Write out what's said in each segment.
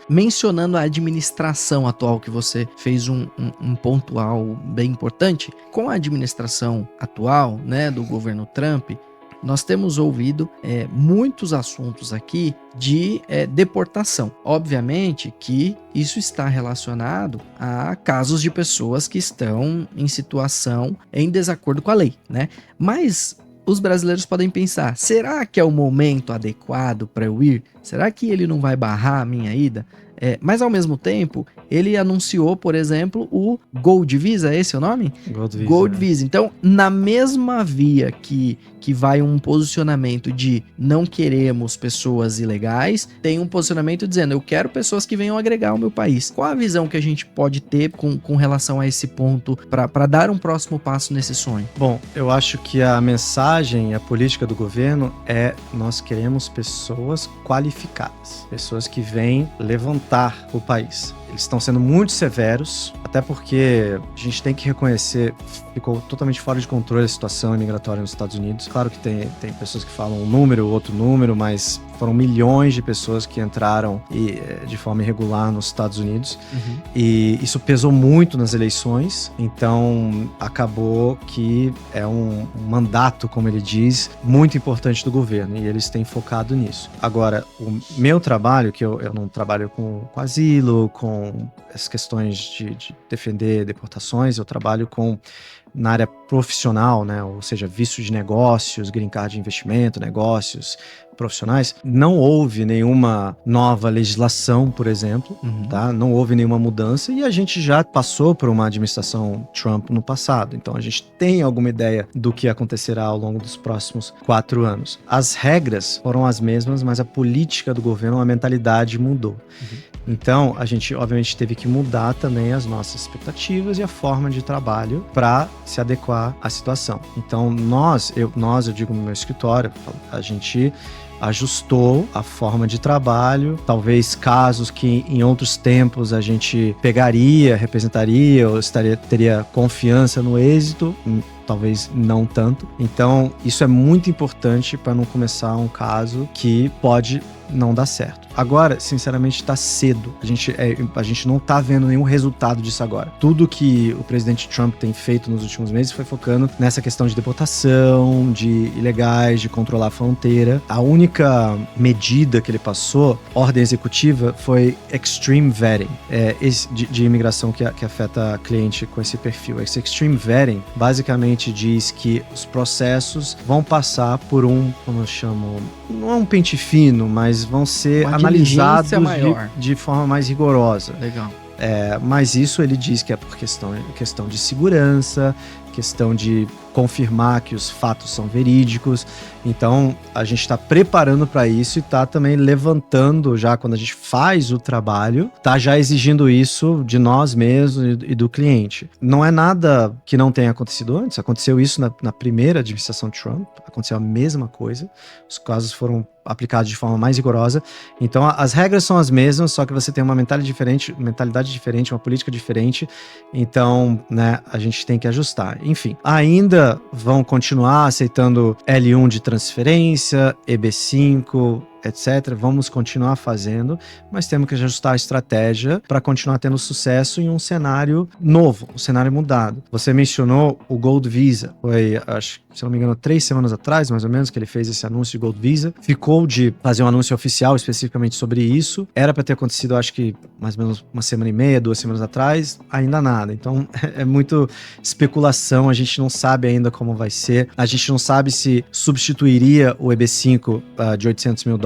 mencionando a administração atual, que você fez um pontual bem importante, com a administração atual, né, do governo Trump, nós temos ouvido muitos assuntos aqui de deportação. Obviamente que isso está relacionado a casos de pessoas que estão em situação em desacordo com a lei, né? Mas os brasileiros podem pensar, será que é o momento adequado para eu ir? Será que ele não vai barrar a minha ida? Mas ao mesmo tempo, ele anunciou, por exemplo, o Gold Visa, esse é o nome? Gold Visa. Gold Visa. Então, na mesma via que vai um posicionamento de não queremos pessoas ilegais, tem um posicionamento dizendo eu quero pessoas que venham agregar ao meu país. Qual a visão que a gente pode ter com relação a esse ponto para dar um próximo passo nesse sonho? Bom, eu acho que a mensagem, a política do governo é nós queremos pessoas qualificadas, pessoas que vêm levantar o país. Eles estão sendo muito severos, até porque a gente tem que reconhecer, ficou totalmente fora de controle a situação imigratória nos Estados Unidos. Claro que tem pessoas que falam um número, outro número, mas foram milhões de pessoas que entraram de forma irregular nos Estados Unidos. Uhum. E isso pesou muito nas eleições, então acabou que é um mandato, como ele diz, muito importante do governo, e eles têm focado nisso. Agora, o meu trabalho, que eu não trabalho com asilo, com as questões de defender deportações, eu trabalho na área profissional, né? Ou seja, visto de negócios, green card de investimento, negócios profissionais. Não houve nenhuma nova legislação, por exemplo, tá? Não houve nenhuma mudança e a gente já passou por uma administração Trump no passado. Então a gente tem alguma ideia do que acontecerá ao longo dos próximos 4 anos. As regras foram as mesmas, mas a política do governo, a mentalidade mudou. Então, a gente, obviamente, teve que mudar também as nossas expectativas e a forma de trabalho para se adequar à situação. Então, eu digo no meu escritório, a gente ajustou a forma de trabalho, talvez casos que em outros tempos a gente representaria ou teria confiança no êxito, talvez não tanto. Então, isso é muito importante para não começar um caso que pode não dar certo. Agora, sinceramente, está cedo. A gente não está vendo nenhum resultado disso agora. Tudo que o presidente Trump tem feito nos últimos meses foi focando nessa questão de deportação, de ilegais, de controlar a fronteira. A única medida que ele passou, ordem executiva, foi extreme vetting, de imigração que afeta cliente com esse perfil. Esse extreme vetting basicamente diz que os processos vão passar por como eu chamo, não é um pente fino, mas vão ser analisados de forma mais rigorosa. Legal. Mas isso ele diz que é por questão de segurança, questão de confirmar que os fatos são verídicos. Então, a gente está preparando para isso e está também levantando já, quando a gente faz o trabalho, está já exigindo isso de nós mesmos e do cliente. Não é nada que não tenha acontecido antes. Aconteceu isso na primeira administração Trump, aconteceu a mesma coisa. Os casos foram aplicados de forma mais rigorosa. Então, as regras são as mesmas, só que você tem uma mentalidade diferente, uma política diferente. Então, né, a gente tem que ajustar. Enfim, ainda vão continuar aceitando L1 de transferência, EB5, etc. Vamos continuar fazendo, mas temos que ajustar a estratégia para continuar tendo sucesso em um cenário novo, um cenário mudado. Você mencionou o Gold Visa, foi, acho, se não me engano, 3 semanas atrás, mais ou menos, que ele fez esse anúncio de Gold Visa. Ficou de fazer um anúncio oficial especificamente sobre isso. Era para ter acontecido, acho que mais ou menos 1 semana e meia, 2 semanas atrás, ainda nada. Então, é muito especulação, a gente não sabe ainda como vai ser. A gente não sabe se substituiria o EB5 de $800 mil,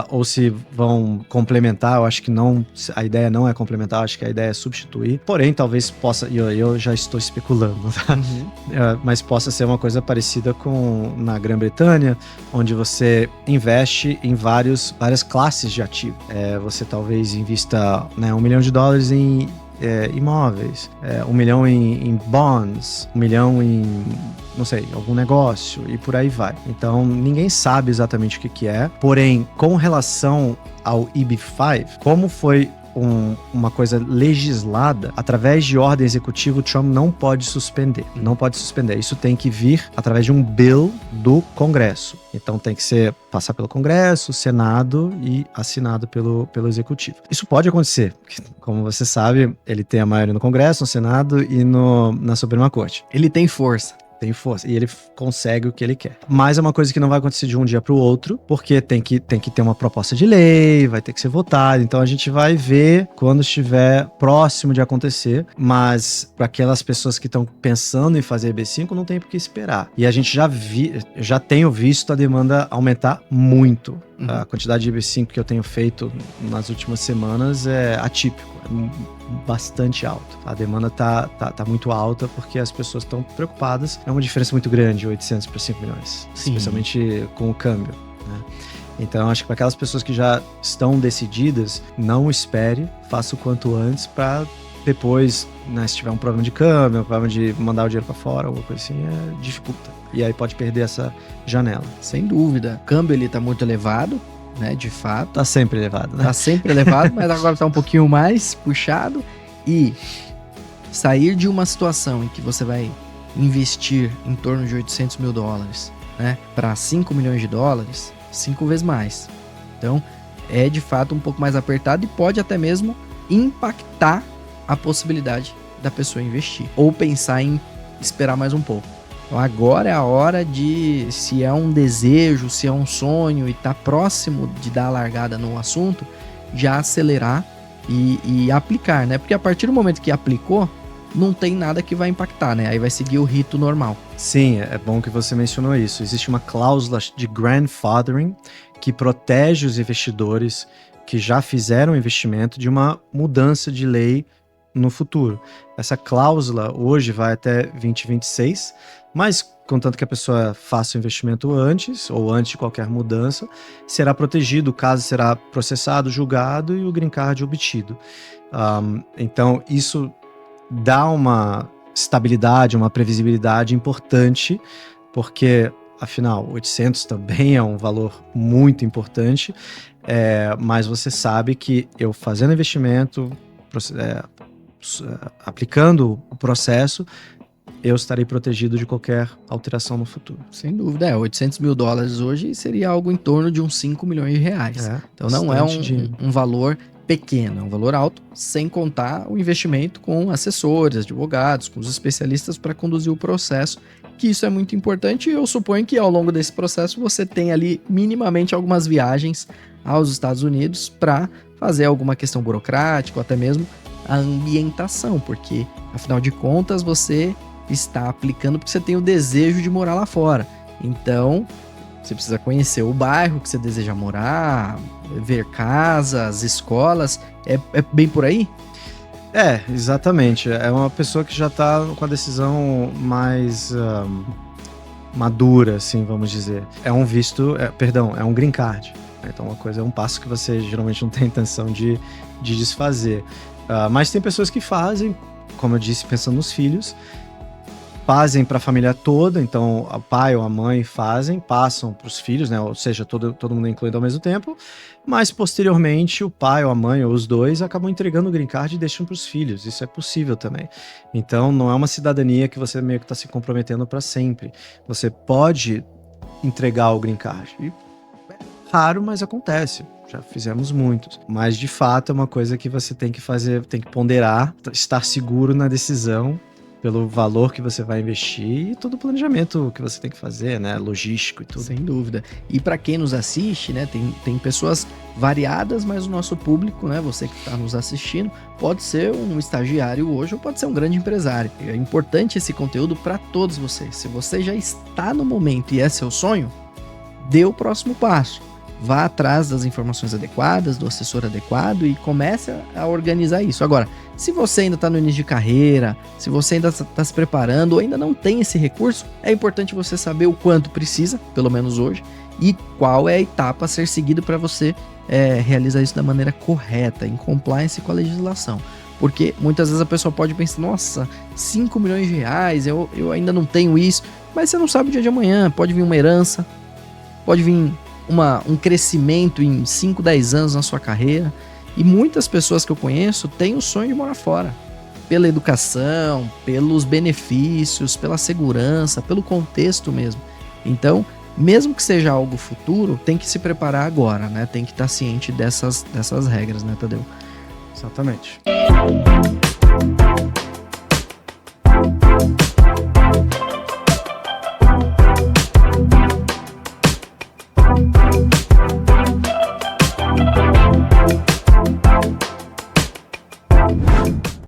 ou se vão complementar. Eu acho que não, a ideia não é complementar, acho que a ideia é substituir. Porém, talvez possa, eu já estou especulando, tá? Mas possa ser uma coisa parecida com na Grã-Bretanha, onde você investe em várias classes de ativo. Você talvez invista, né, $1 milhão em imóveis, $1 milhão em bonds, $1 milhão em, não sei, algum negócio e por aí vai. Então, ninguém sabe exatamente o que é. Porém, com relação ao EB5, como foi uma coisa legislada, através de ordem executiva, o Trump não pode suspender. Não pode suspender. Isso tem que vir através de um bill do Congresso. Então tem que passar pelo Congresso, Senado e assinado pelo Executivo. Isso pode acontecer. Como você sabe, ele tem a maioria no Congresso, no Senado e na Suprema Corte. Ele tem força. Tem força. E ele consegue o que ele quer. Mas é uma coisa que não vai acontecer de um dia para o outro, porque tem que ter uma proposta de lei, vai ter que ser votado. Então a gente vai ver quando estiver próximo de acontecer. Mas para aquelas pessoas que estão pensando em fazer EB5, não tem por que esperar. E a gente já tenho visto a demanda aumentar muito. Uhum. A quantidade de EB5 que eu tenho feito nas últimas semanas é atípico. Bastante alto. A demanda tá muito alta porque as pessoas estão preocupadas. É uma diferença muito grande, 800 para 5 milhões. Sim. Especialmente com o câmbio, né? Então, acho que para aquelas pessoas que já estão decididas, não espere, faça o quanto antes para depois, né, se tiver um problema de câmbio, um problema de mandar o dinheiro para fora, alguma coisa assim, dificulta. E aí pode perder essa janela. Sem dúvida. O câmbio ele tá muito elevado, né, de fato. Tá sempre elevado, né? Tá sempre elevado, mas agora tá um pouquinho mais puxado. E sair de uma situação em que você vai investir em torno de 800 mil dólares, né, para 5 milhões de dólares, 5 vezes mais. Então, é de fato um pouco mais apertado e pode até mesmo impactar a possibilidade da pessoa investir. Ou pensar em esperar mais um pouco. Então agora é a hora de, se é um desejo, se é um sonho e tá próximo de dar a largada no assunto, já acelerar e aplicar, né? Porque a partir do momento que aplicou, não tem nada que vai impactar, né? Aí vai seguir o rito normal. Sim, é bom que você mencionou isso. Existe uma cláusula de grandfathering que protege os investidores que já fizeram investimento de uma mudança de lei no futuro. Essa cláusula hoje vai até 2026, mas contanto que a pessoa faça o investimento antes, ou antes de qualquer mudança, será protegido, o caso será processado, julgado e o green card obtido. Então, isso dá uma estabilidade, uma previsibilidade importante, porque, afinal, 800 também é um valor muito importante, mas você sabe que eu fazendo investimento, aplicando o processo, eu estarei protegido de qualquer alteração no futuro. Sem dúvida, 800 mil dólares hoje seria algo em torno de uns 5 milhões de reais. Então não é um valor pequeno, é um valor alto, sem contar o investimento com assessores, advogados, com os especialistas para conduzir o processo, que isso é muito importante, e eu suponho que ao longo desse processo você tem ali minimamente algumas viagens aos Estados Unidos para fazer alguma questão burocrática ou até mesmo a ambientação, porque afinal de contas você está aplicando porque você tem o desejo de morar lá fora. Então, você precisa conhecer o bairro que você deseja morar, ver casas, escolas. É bem por aí? Exatamente. É uma pessoa que já está com a decisão mais madura, assim, vamos dizer. É um visto, é um green card. Então, uma coisa é um passo que você geralmente não tem intenção de desfazer. Mas tem pessoas que fazem, como eu disse, pensando nos filhos, fazem para a família toda, então o pai ou a mãe passam para os filhos, né? Ou seja, todo mundo é incluído ao mesmo tempo, mas posteriormente o pai ou a mãe ou os dois acabam entregando o green card e deixam para os filhos. Isso é possível também. Então não é uma cidadania que você meio que está se comprometendo para sempre. Você pode entregar o green card. E é raro, mas acontece. Já fizemos muitos. Mas de fato é uma coisa que você tem que fazer, tem que ponderar, estar seguro na decisão, pelo valor que você vai investir e todo o planejamento que você tem que fazer, né? Logístico e tudo. Sem dúvida. E para quem nos assiste, né? Tem pessoas variadas, mas o nosso público, né? Você que está nos assistindo, pode ser um estagiário hoje ou pode ser um grande empresário. É importante esse conteúdo para todos vocês. Se você já está no momento e é seu sonho, dê o próximo passo. Vá atrás das informações adequadas, do assessor adequado e comece a organizar isso. Agora, se você ainda está no início de carreira, se você ainda está se preparando ou ainda não tem esse recurso, é importante você saber o quanto precisa, pelo menos hoje, e qual é a etapa a ser seguida para você realizar isso da maneira correta, em compliance com a legislação. Porque muitas vezes a pessoa pode pensar, nossa, 5 milhões de reais, eu ainda não tenho isso, mas você não sabe o dia de amanhã, pode vir uma herança, pode vir um crescimento em 5, 10 anos na sua carreira. E muitas pessoas que eu conheço têm o sonho de morar fora. Pela educação, pelos benefícios, pela segurança, pelo contexto mesmo. Então, mesmo que seja algo futuro, tem que se preparar agora, né? Tem que estar ciente dessas regras, né, Tadeu? Exatamente.